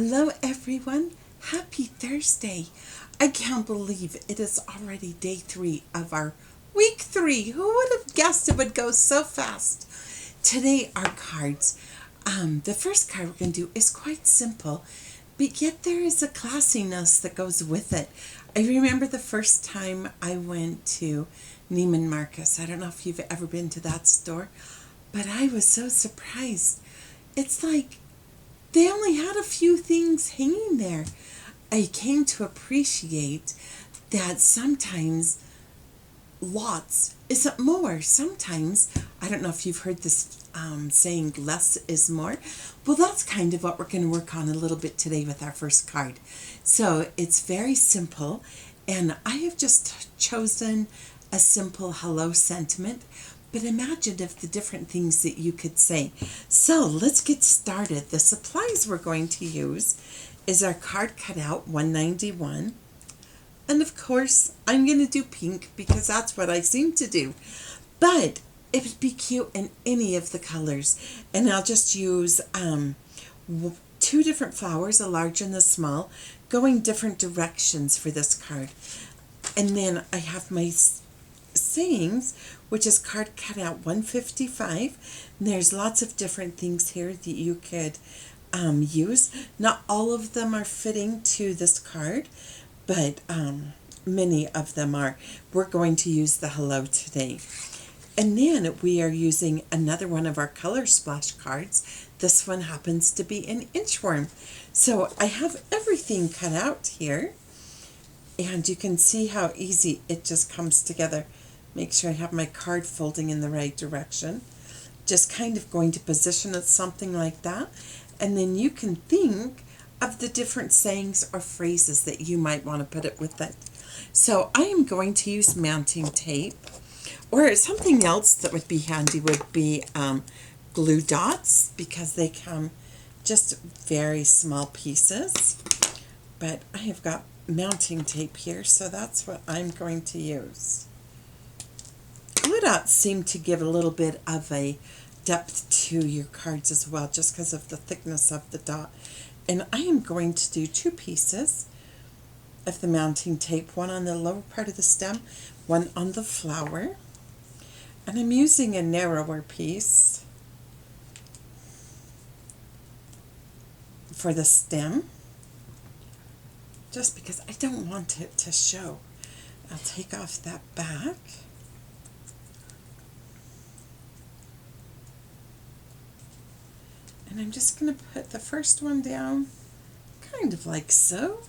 Hello everyone, happy Thursday. I can't believe it is already day 3 of our week 3. Who would have guessed it would go so fast? Today our cards, the first card we're going to do is quite simple, but yet there is a classiness that goes with it. I remember the first time I went to Neiman Marcus. I don't know if you've ever been to that store, but I was so surprised. It's like they only had a few things hanging there. I came to appreciate that sometimes lots isn't more. Sometimes, I don't know if you've heard this saying, less is more. Well, that's kind of what we're going to work on a little bit today with our first card. So it's very simple, and I have just chosen a simple hello sentiment. But imagine if the different things that you could say. So let's get started. The supplies we're going to use is our card cutout 191. And of course, I'm going to do pink because that's what I seem to do. But it would be cute in any of the colors. And I'll just use 2 different flowers, a large and a small, going different directions for this card. And then I have my sayings, which is card cutout 155. And there's lots of different things here that you could use. Not all of them are fitting to this card, but many of them are. We're going to use the hello today. And then we are using another one of our color splash cards. This one happens to be an inchworm. So I have everything cut out here, and you can see how easy it just comes together. Make sure I have my card folding in the right direction. Just kind of going to position it something like that. And then you can think of the different sayings or phrases that you might want to put it with it. So I am going to use mounting tape, or something else that would be handy would be glue dots, because they come just very small pieces. But I have got mounting tape here, so that's what I'm going to use. Glue dots seem to give a little bit of a depth to your cards as well, just because of the thickness of the dot. And I am going to do 2 pieces of the mounting tape, one on the lower part of the stem, one on the flower. And I'm using a narrower piece for the stem, just because I don't want it to show. I'll take off that back. And I'm just going to put the first one down, kind of like so.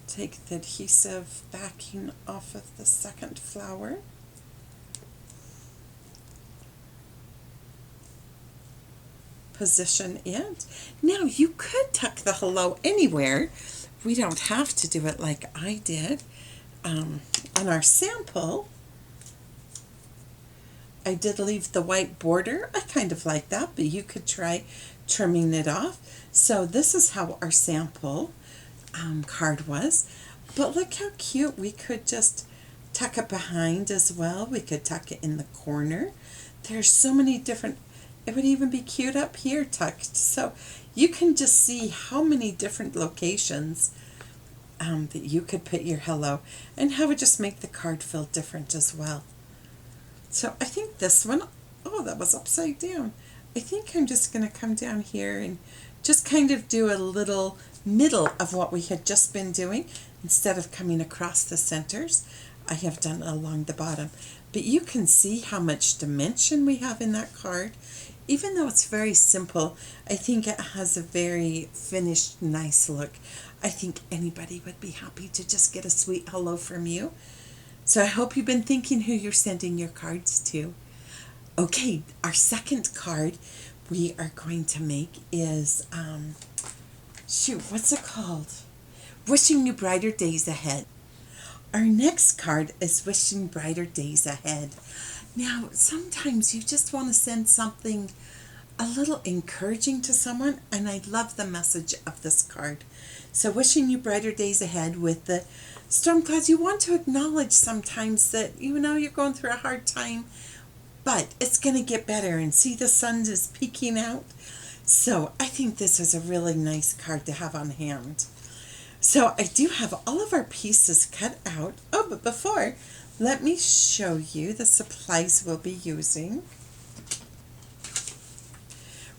Take the adhesive backing off of the second flower. Position it. Now you could tuck the hello anywhere. We don't have to do it like I did. On our sample, I did leave the white border. I kind of like that, but you could try trimming it off. So this is how our sample card was. But look how cute. We could just tuck it behind as well. We could tuck it in the corner. There's so many different, it would even be cute up here tucked. So you can just see how many different locations that you could put your hello, and how it just make the card feel different as well. So I think this one, oh, that was upside down. I think I'm just going to come down here and just kind of do a little middle of what we had just been doing. Instead of coming across the centers, I have done along the bottom. But you can see how much dimension we have in that card. Even though it's very simple, I think it has a very finished, nice look. I think anybody would be happy to just get a sweet hello from you. So I hope you've been thinking who you're sending your cards to. Okay, our second card we are going to make is, what's it called? Wishing you brighter days ahead. Our next card is wishing brighter days ahead. Now, sometimes you just want to send something a little encouraging to someone, and I love the message of this card. So wishing you brighter days ahead with the storm clouds. You want to acknowledge sometimes that, you know, you're going through a hard time, but it's going to get better, and see the sun is peeking out. So I think this is a really nice card to have on hand. So I do have all of our pieces cut out. Oh, but before, let me show you the supplies we'll be using.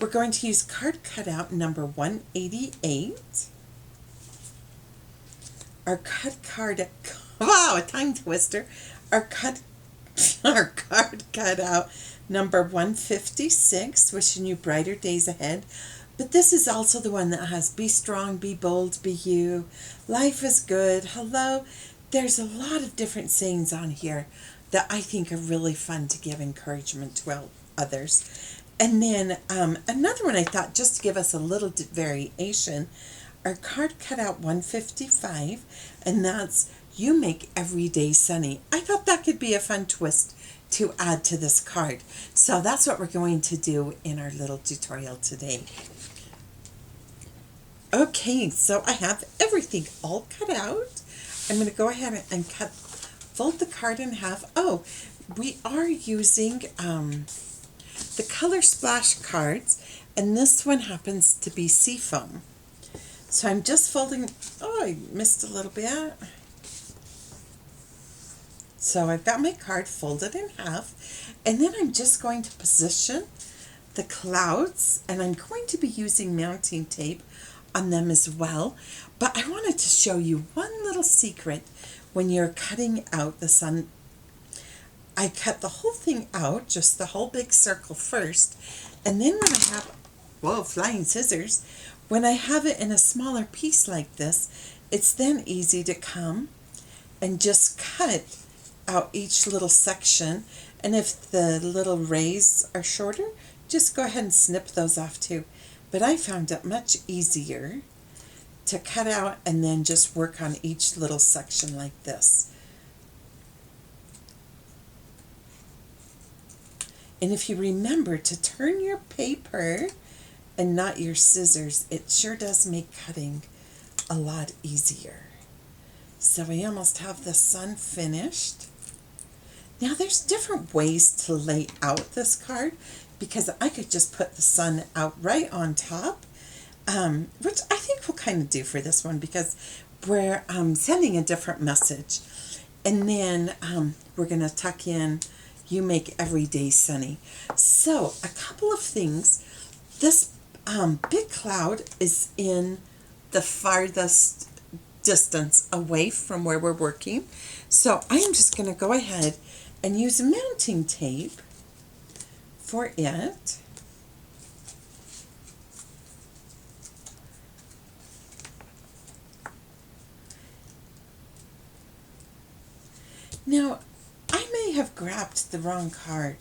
We're going to use card cutout number 188. Our cut card, wow, a tongue twister. Our card cutout number 156, wishing you brighter days ahead. But this is also the one that has be strong, be bold, be you. Life is good. Hello. There's a lot of different sayings on here that I think are really fun to give encouragement to others. And then another one I thought, just to give us a little variation, our card cutout 155, and that's you make every day sunny. I thought that could be a fun twist to add to this card. So that's what we're going to do in our little tutorial today. Okay, so I have everything all cut out. I'm going to go ahead and fold the card in half. Oh, we are using the Color Splash cards, and this one happens to be Seafoam. So I'm just folding, oh, I missed a little bit. So I've got my card folded in half, and then I'm just going to position the clouds, and I'm going to be using mounting tape on them as well. But I wanted to show you one little secret when you're cutting out the sun. I cut the whole thing out, just the whole big circle first, and then when I have, whoa, flying scissors, when I have it in a smaller piece like this, it's then easy to come and just cut out each little section. And if the little rays are shorter, just go ahead and snip those off too. But I found it much easier to cut out and then just work on each little section like this. And if you remember to turn your paper and not your scissors, it sure does make cutting a lot easier. So we almost have the sun finished. Now there's different ways to lay out this card, because I could just put the sun out right on top, which I think we'll kind of do for this one because we're sending a different message. And then we're going to tuck in, you make every day sunny. So a couple of things. This big cloud is in the farthest distance away from where we're working. So I am just going to go ahead and use mounting tape for it. Now, I may have grabbed the wrong card.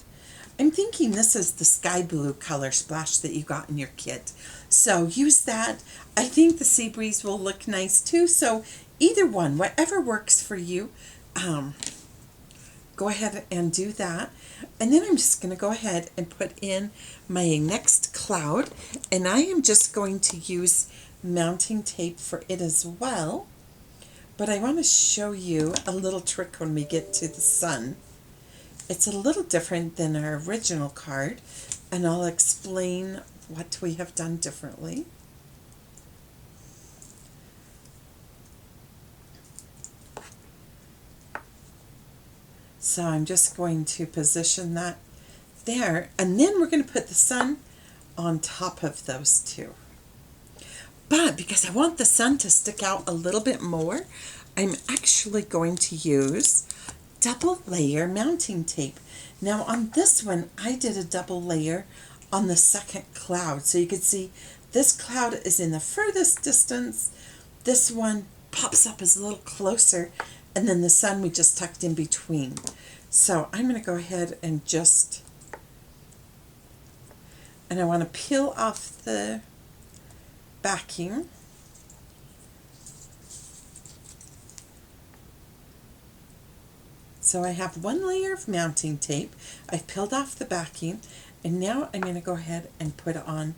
I'm thinking this is the sky blue color splash that you got in your kit. So use that. I think the sea breeze will look nice too. So either one, whatever works for you, go ahead and do that. And then I'm just going to go ahead and put in my next cloud. And I am just going to use mounting tape for it as well. But I want to show you a little trick when we get to the sun. It's a little different than our original card, and I'll explain what we have done differently. So I'm just going to position that there, and then we're going to put the sun on top of those two. But because I want the sun to stick out a little bit more, I'm actually going to use double layer mounting tape. Now on this one, I did a double layer on the second cloud. So you can see this cloud is in the furthest distance. This one pops up as a little closer, and then the sun we just tucked in between. So I'm going to go ahead and I want to peel off the backing. So I have one layer of mounting tape. I've peeled off the backing, and now I'm going to go ahead and put on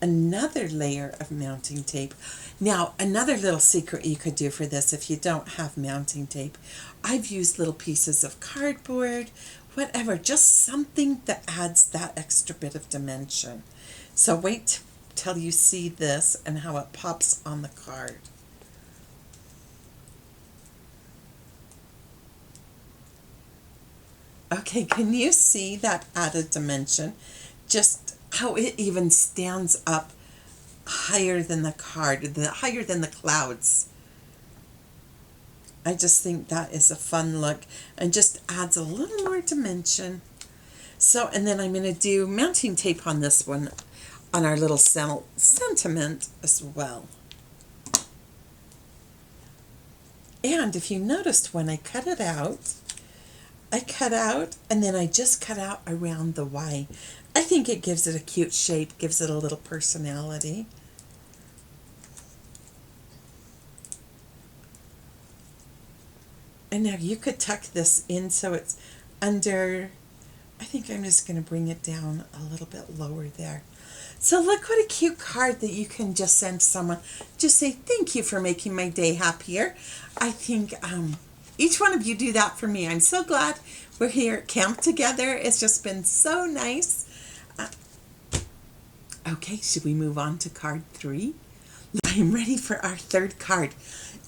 another layer of mounting tape. Now, another little secret you could do for this if you don't have mounting tape, I've used little pieces of cardboard, whatever, just something that adds that extra bit of dimension. So wait till you see this and how it pops on the card. Okay, can you see that added dimension? Just how it even stands up higher than the card, higher than the clouds. I just think that is a fun look and just adds a little more dimension. So, and then I'm going to do mounting tape on this one on our little sentiment as well. And if you noticed when I cut it out, I cut out and then I just cut out around the Y. I think it gives it a cute shape, gives it a little personality. And now you could tuck this in so it's under, I think I'm just going to bring it down a little bit lower there. So look what a cute card that you can just send someone. Just say, thank you for making my day happier. I think each one of you do that for me. I'm so glad we're here at camp together. It's just been so nice. Okay, should we move on to card 3? I'm ready for our third card.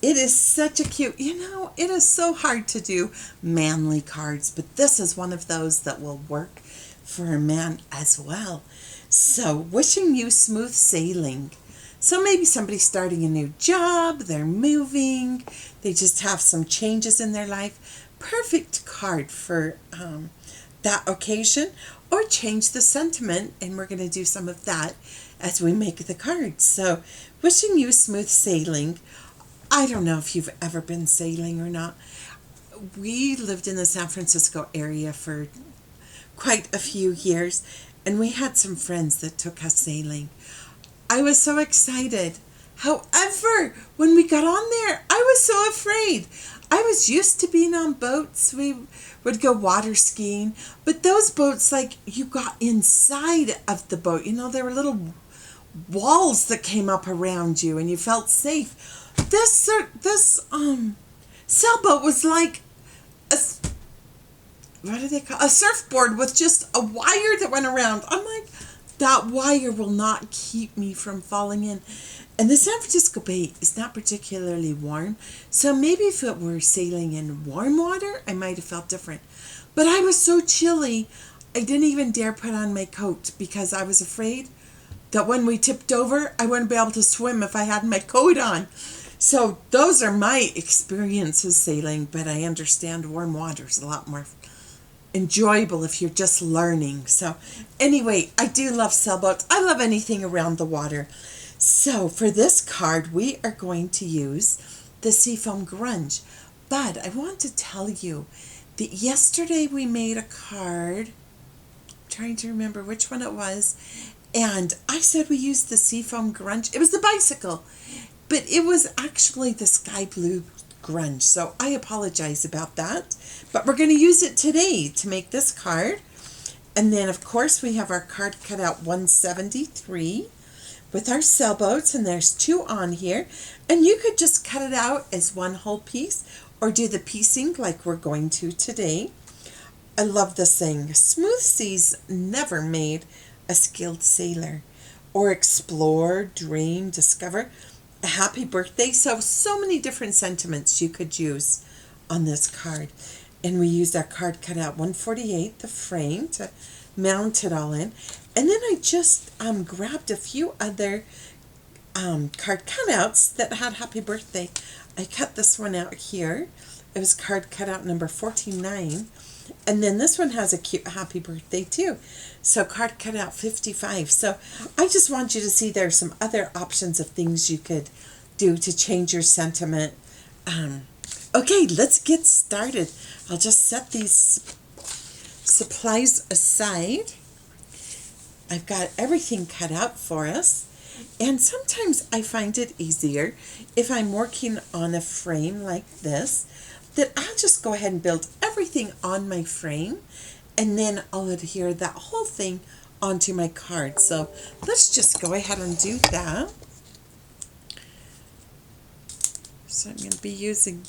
It is such a cute, it is so hard to do manly cards, but this is one of those that will work for a man as well. So, wishing you smooth sailing. So maybe somebody's starting a new job, they're moving, they just have some changes in their life. Perfect card for that occasion, or change the sentiment, and we're going to do some of that as we make the cards. So, wishing you smooth sailing. I don't know if you've ever been sailing or not. We lived in the San Francisco area for quite a few years, and we had some friends that took us sailing. I was so excited. However, when we got on there, I was so afraid. I was used to being on boats. We would go water skiing, but those boats, like, you got inside of the boat. There were little walls that came up around you, and you felt safe. This sailboat was like a surfboard with just a wire that went around. I'm like, that wire will not keep me from falling in. And the San Francisco Bay is not particularly warm, so maybe if it were sailing in warm water, I might have felt different. But I was so chilly, I didn't even dare put on my coat because I was afraid that when we tipped over, I wouldn't be able to swim if I had my coat on. So those are my experiences sailing, but I understand warm water is a lot more enjoyable if you're just learning. So anyway, I do love sailboats. I love anything around the water. So for this card, we are going to use the Seafoam Grunge. But I want to tell you that yesterday we made a card. I'm trying to remember which one it was. And I said we used the Seafoam Grunge. It was the bicycle. But it was actually the sky blue grunge. So I apologize about that. But we're going to use it today to make this card. And then, of course, we have our card cut out 173 with our sailboats. And there's 2 on here. And you could just cut it out as one whole piece or do the piecing like we're going to today. I love this thing. Smooth seas never made a skilled sailor. Or explore, dream, discover. A happy birthday. So many different sentiments you could use on this card. And we used our card cutout 148, the frame, to mount it all in. And then I just grabbed a few other card cutouts that had happy birthday. I cut this one out here. It was card cutout number 49. And then this one has a cute happy birthday too. So card cutout 55. So I just want you to see there's some other options of things you could do to change your sentiment. Okay, let's get started. I'll just set these supplies aside. I've got everything cut out for us. And sometimes I find it easier if I'm working on a frame like this, that I'll just go ahead and build everything on my frame, and then I'll adhere that whole thing onto my card. So let's just go ahead and do that. So I'm going to be using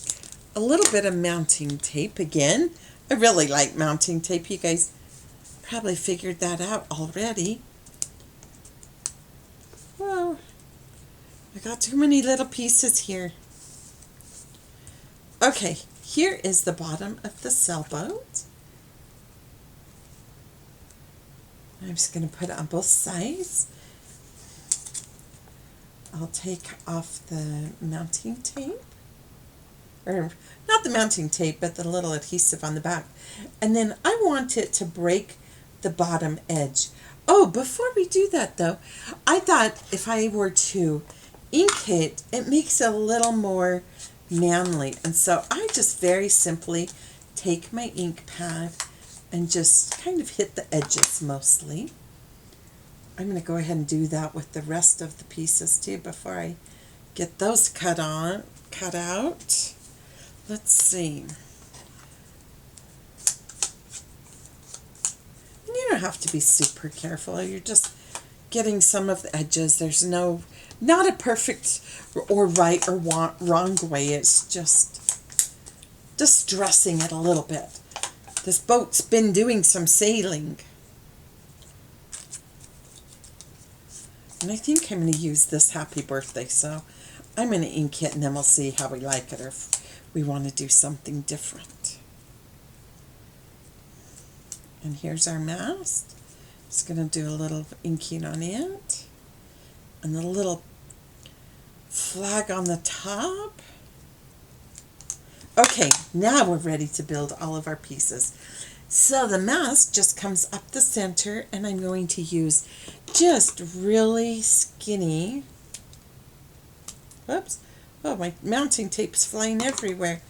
a little bit of mounting tape again. I really like mounting tape. You guys probably figured that out already. I got too many little pieces here. Okay, here is the bottom of the sailboat. I'm just going to put it on both sides. I'll take off the mounting tape. Or not the mounting tape, but the little adhesive on the back. And then I want it to break the bottom edge. Oh, before we do that though, I thought if I were to ink it, it makes it a little more manly. And so I just very simply take my ink pad and just kind of hit the edges mostly. I'm going to go ahead and do that with the rest of the pieces too before I get those cut out. Let's see. And you don't have to be super careful. You're just getting some of the edges. There's not a perfect or right or wrong way. It's just dressing it a little bit. This boat's been doing some sailing. And I think I'm going to use this Happy Birthday, so I'm going to ink it and then we'll see how we like it or if we want to do something different. And here's our mast. Just going to do a little inking on it. And the little flag on the top. Okay, now we're ready to build all of our pieces. So the mast just comes up the center, and I'm going to use just really skinny, oops, oh, my mounting tape's flying everywhere.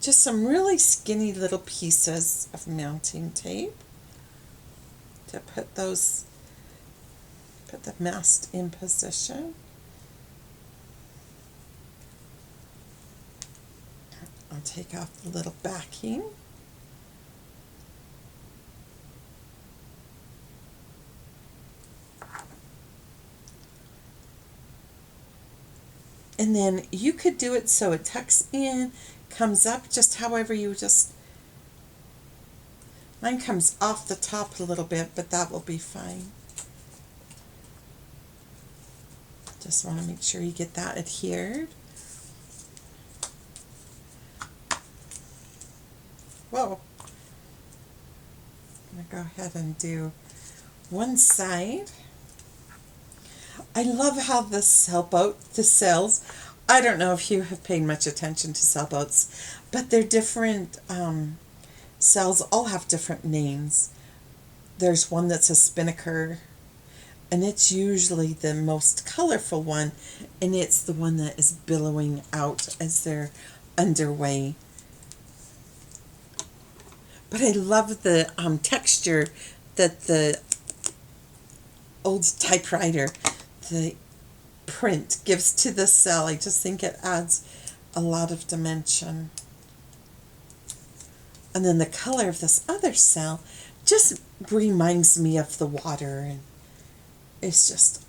Just some really skinny little pieces of mounting tape to put the mast in position. I'll take off the little backing. And then you could do it so it tucks in, comes up, just however you mine comes off the top a little bit, but that will be fine. Just want to make sure you get that adhered. Whoa. I'm going to go ahead and do one side. I love how the sails, I don't know if you have paid much attention to sailboats, but they're different, sails all have different names. There's one that's a spinnaker, and it's usually the most colorful one, and it's the one that is billowing out as they're underway. But I love the texture that the old typewriter, the print gives to the sail. I just think it adds a lot of dimension. And then the color of this other sail just reminds me of the water, and it's just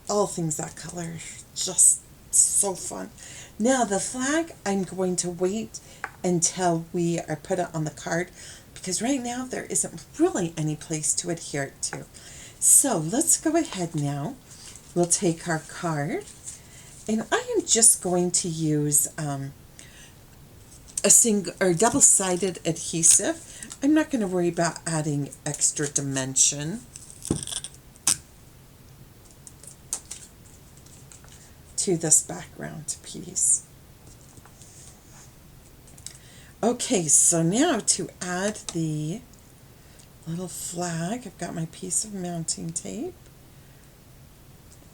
all things that color, just so fun. Now the flag, I'm going to wait until we are put it on the card, because right now there isn't really any place to adhere it to. So let's go ahead now. We'll take our card, and I am just going to use a single or double-sided adhesive. I'm not going to worry about adding extra dimension to this background piece. Okay, so now to add the little flag, I've got my piece of mounting tape.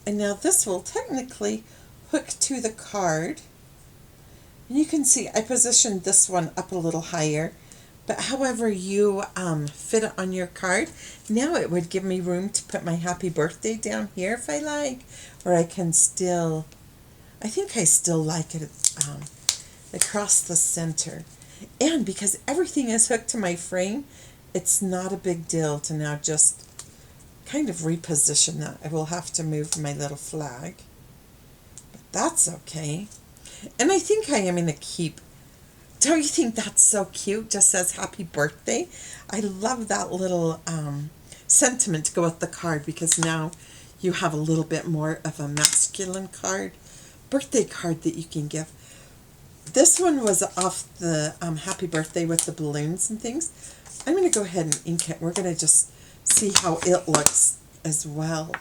And now this will technically hook to the card. And you can see I positioned this one up a little higher, but however you fit it on your card. Now it would give me room to put my happy birthday down here if I like, or I can still, I think I still like it across the center. And because everything is hooked to my frame, it's not a big deal to now just kind of reposition that. I will have to move my little flag, but that's okay. And I think I am going to keep, don't you think that's so cute? Just says happy birthday. I love that little sentiment to go with the card, because now you have a little bit more of a masculine card, birthday card that you can give. This one was off the happy birthday with the balloons and things. I'm going to go ahead and ink it. We're going to just see how it looks as well.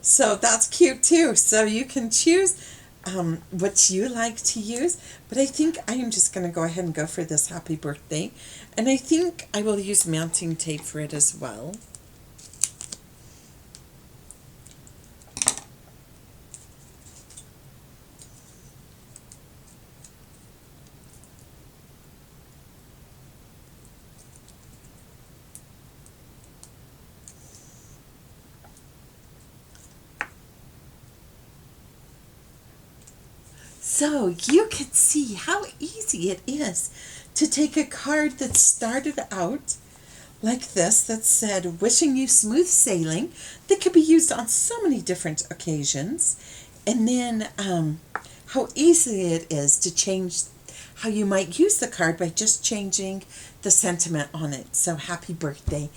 So that's cute too. So you can choose what you like to use. But I think I am just going to go ahead and go for this happy birthday. And I think I will use mounting tape for it as well. So you can see how easy it is to take a card that started out like this that said, wishing you smooth sailing, that could be used on so many different occasions. And then how easy it is to change how you might use the card by just changing the sentiment on it. So happy birthday.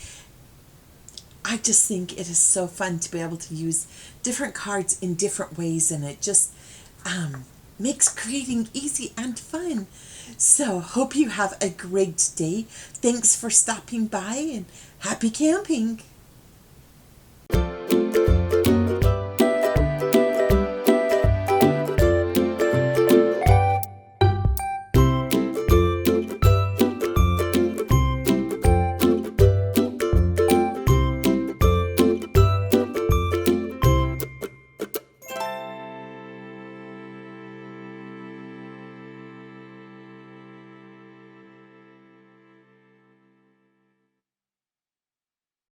I just think it is so fun to be able to use different cards in different ways, and it just makes creating easy and fun. So hope you have a great day. Thanks for stopping by, and happy camping.